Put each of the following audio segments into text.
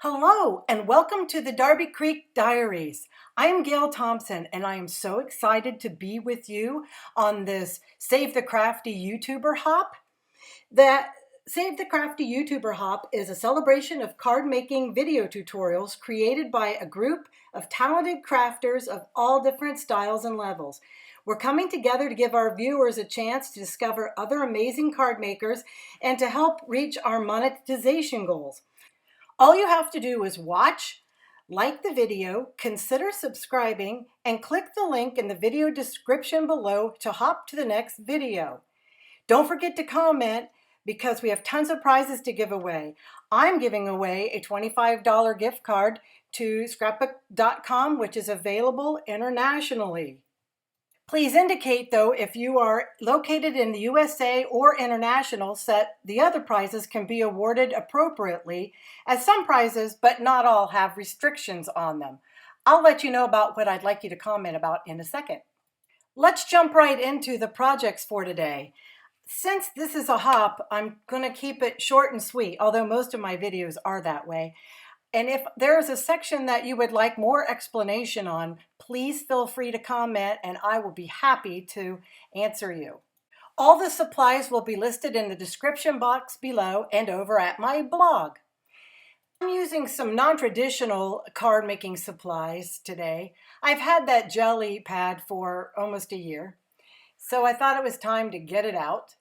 Hello and welcome to the Darby Creek Diaries. I am Gail Thompson and I am so excited to be with you on this Save the Crafty YouTuber hop. That Save the Crafty YouTuber hop is a celebration of card making video tutorials created by a group of talented crafters of all different styles and levels. We're coming together to give our viewers a chance to discover other amazing card makers and to help reach our monetization goals. All you have to do is watch, like the video, consider subscribing, and click the link in the video description below to hop to the next video. Don't forget to comment because we have tons of prizes to give away. I'm giving away a $25 gift card to scrapbook.com, which is available internationally. Please indicate, though, if you are located in the USA or international, so that the other prizes can be awarded appropriately, as some prizes, but not all, have restrictions on them. I'll let you know about what I'd like you to comment about in a second. Let's jump right into the projects for today. Since this is a hop, I'm going to keep it short and sweet, although most of my videos are that way. And if there's a section that you would like more explanation on, please feel free to comment and I will be happy to answer you. All the supplies will be listed in the description box below and over at my blog. I'm using some non-traditional card making supplies today. I've had that jelly pad for almost a year, so I thought it was time to get it out.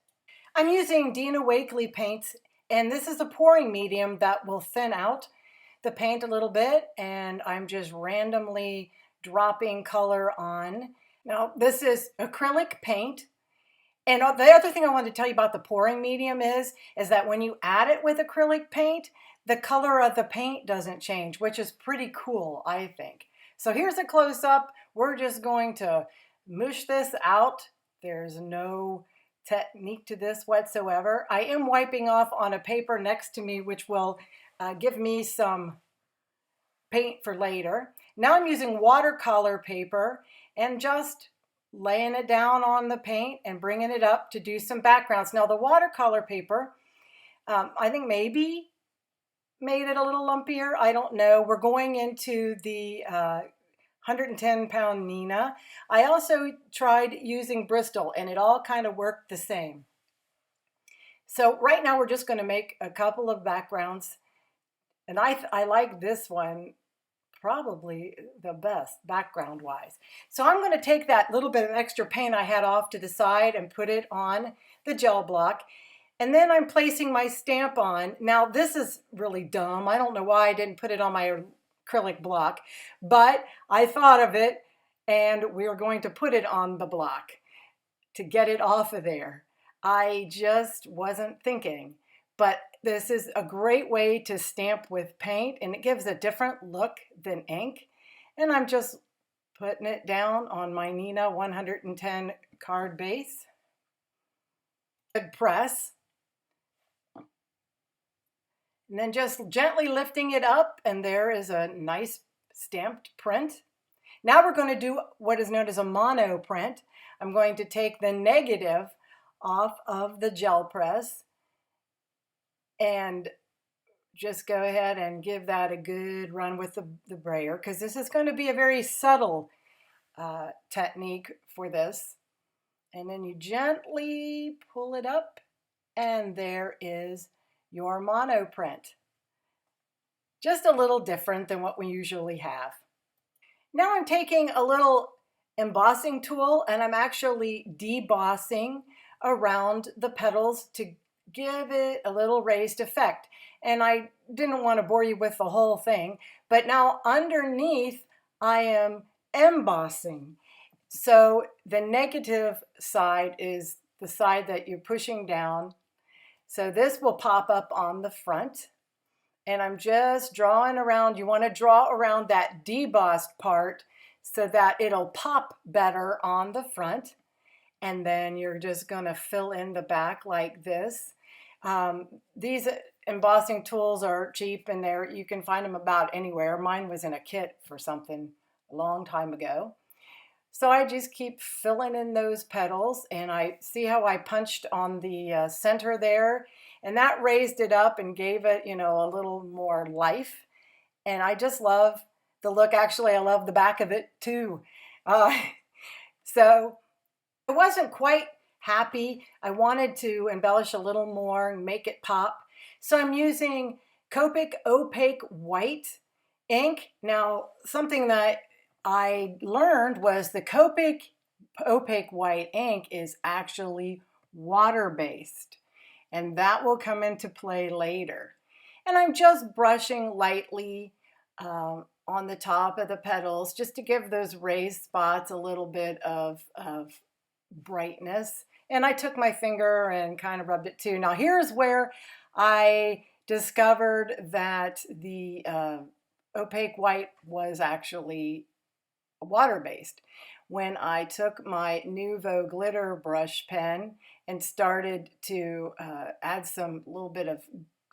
I'm using Dina Wakley paints, and this is a pouring medium that will thin out the paint a little bit, and I'm just randomly dropping color on. Now this is acrylic paint, and the other thing I wanted to tell you about the pouring medium is that when you add it with acrylic paint, the color of the paint doesn't change, which is pretty cool, I think. So here's a close-up. We're just going to mush this out. There's no technique to this whatsoever. I am wiping off on a paper next to me, which will give me some paint for later. Now I'm using watercolor paper and just laying it down on the paint and bringing it up to do some backgrounds. Now the watercolor paper, I think maybe made it a little lumpier. I don't know. We're going into the 110-pound Neenah. I also tried using Bristol and it all kind of worked the same. So right now we're just going to make a couple of backgrounds. And I like this one probably the best background wise. So I'm going to take that little bit of extra paint I had off to the side and put it on the gel block. And then I'm placing my stamp on. Now this is really dumb. I don't know why I didn't put it on my acrylic block, but I thought of it and we're going to put it on the block to get it off of there. I just wasn't thinking. But this is a great way to stamp with paint and it gives a different look than ink. And I'm just putting it down on my Neenah 110 card base. Good press. And then just gently lifting it up and there is a nice stamped print. Now we're going to do what is known as a mono print. I'm going to take the negative off of the gel press and just go ahead and give that a good run with the brayer, because this is going to be a very subtle technique for this. And then you gently pull it up and there is your mono print. Just a little different than what we usually have. Now I'm taking a little embossing tool and I'm actually debossing around the petals to give it a little raised effect. And I didn't want to bore you with the whole thing, but now underneath I am embossing. So the negative side is the side that you're pushing down. So this will pop up on the front and I'm just drawing around. You want to draw around that debossed part so that it'll pop better on the front. And then you're just going to fill in the back like this. These embossing tools are cheap and you can find them about anywhere. Mine was in a kit for something a long time ago. So I just keep filling in those petals and I see how I punched on the center there and that raised it up and gave it, a little more life. And I just love the look. Actually, I love the back of it too. Uh, so I wasn't quite happy. I wanted to embellish a little more and make it pop. So I'm using Copic Opaque White ink. Now, something that I learned was the Copic Opaque White ink is actually water-based, and that will come into play later. And I'm just brushing lightly on the top of the petals just to give those raised spots a little bit of brightness. And I took my finger and kind of rubbed it too. Now here's where I discovered that the opaque white was actually water-based. When I took my Nuvo glitter brush pen and started to add some little bit of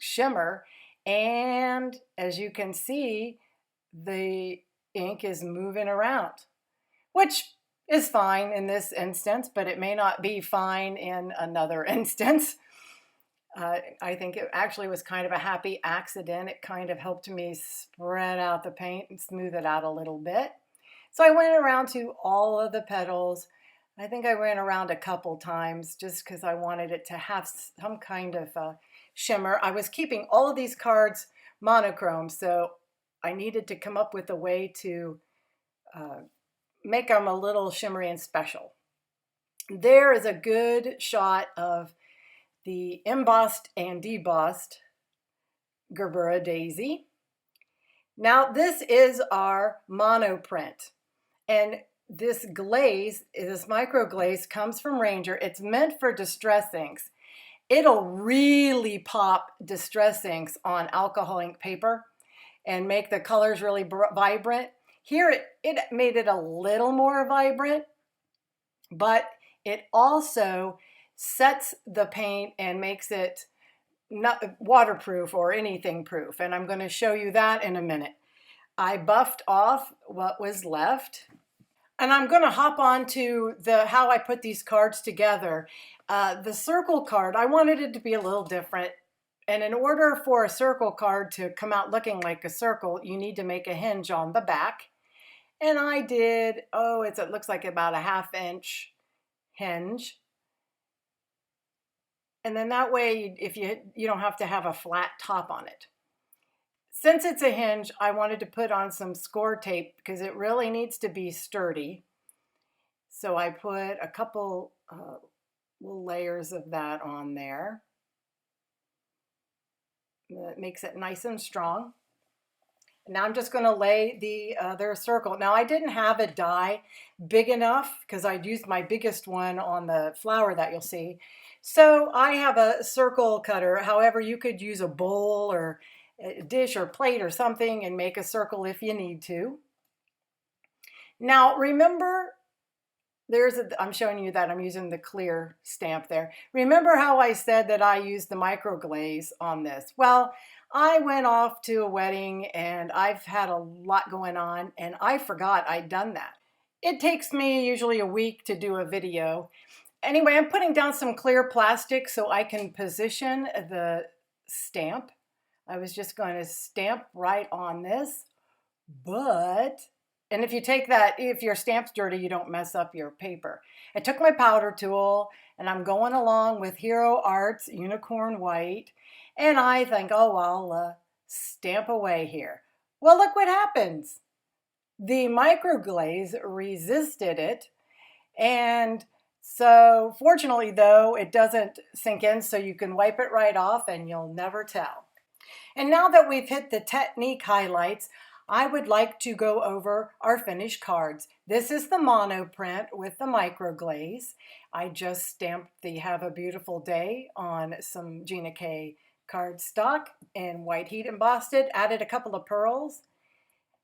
shimmer, and as you can see, the ink is moving around, which is fine in this instance, but it may not be fine in another instance. I think it actually was kind of a happy accident. It kind of helped me spread out the paint and smooth it out a little bit. So I went around to all of the petals. I think I went around a couple times just because I wanted it to have some kind of shimmer. I was keeping all of these cards monochrome, so I needed to come up with a way to make them a little shimmery and special. There is a good shot of the embossed and debossed Gerbera daisy. Now this is our monoprint, and this glaze, this micro glaze, comes from Ranger. It's meant for distress inks. It'll really pop distress inks on alcohol ink paper and make the colors really vibrant. Here it made it a little more vibrant, but it also sets the paint and makes it not waterproof or anything proof. And I'm going to show you that in a minute. I buffed off what was left. And I'm going to hop on to how I put these cards together. The circle card, I wanted it to be a little different. And in order for a circle card to come out looking like a circle, you need to make a hinge on the back. And I did, it looks like about a 1/2 inch hinge. And then that way, if you don't have to have a flat top on it. Since it's a hinge, I wanted to put on some score tape because it really needs to be sturdy. So I put a couple little layers of that on there. That makes it nice and strong. Now I'm just going to lay the other circle. Now I didn't have a die big enough because I'd used my biggest one on the flower that you'll see. So I have a circle cutter. However, you could use a bowl or a dish or plate or something and make a circle if you need to. Now remember, I'm showing you that I'm using the clear stamp there. Remember how I said that I used the micro glaze on this? Well, I went off to a wedding and I've had a lot going on and I forgot I'd done that. It takes me usually a week to do a video. Anyway, I'm putting down some clear plastic so I can position the stamp. I was just going to stamp right on this, and if you take that, if your stamp's dirty, you don't mess up your paper. I took my powder tool and I'm going along with Hero Arts Unicorn White, and I think, I'll stamp away here. Well, look what happens. The microglaze resisted it, and so fortunately though, it doesn't sink in, so you can wipe it right off and you'll never tell. And now that we've hit the technique highlights, I would like to go over our finished cards. This is the mono print with the microglaze. I just stamped the Have a Beautiful Day on some Gina K cardstock and white heat embossed it, added a couple of pearls,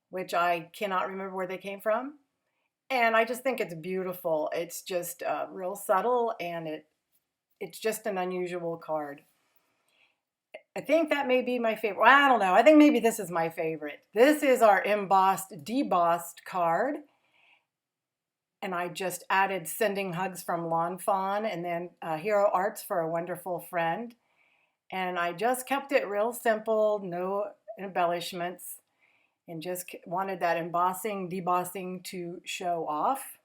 which I cannot remember where they came from. And I just think it's beautiful. It's just real subtle and it's just an unusual card. I think that may be my favorite. Well, I don't know. I think maybe this is my favorite. This is our embossed, debossed card. And I just added Sending Hugs from Lawn Fawn and then Hero Arts for a Wonderful Friend. And I just kept it real simple, no embellishments. and just wanted that embossing, debossing to show off.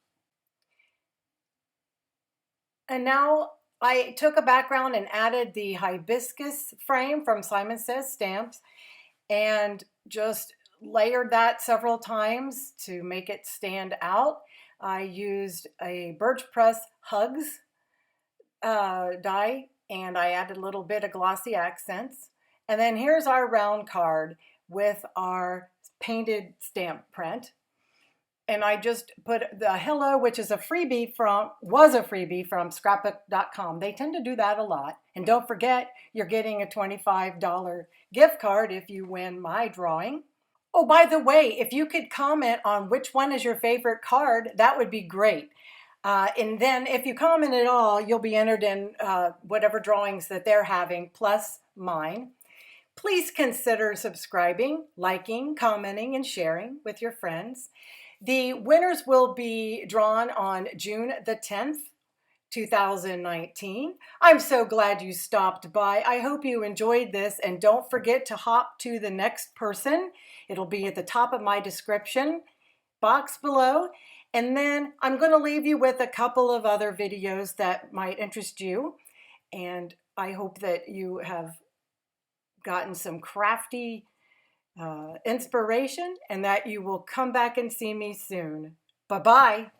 And now I took a background and added the hibiscus frame from Simon Says Stamps and just layered that several times to make it stand out. I used a Birch Press Hugs die, and I added a little bit of glossy accents. And then here's our round card with our painted stamp print. And I just put the hello, which is was a freebie from scrapbook.com. They tend to do that a lot. And don't forget, you're getting a $25 gift card if you win my drawing. Oh, by the way, if you could comment on which one is your favorite card, that would be great. And then if you comment at all, you'll be entered in whatever drawings that they're having, plus mine. Please consider subscribing, liking, commenting, and sharing with your friends. The winners will be drawn on June the 10th, 2019. I'm so glad you stopped by. I hope you enjoyed this, and don't forget to hop to the next person. It'll be at the top of my description box below. And then I'm going to leave you with a couple of other videos that might interest you. And I hope that you have gotten some crafty inspiration and that you will come back and see me soon. Bye-bye.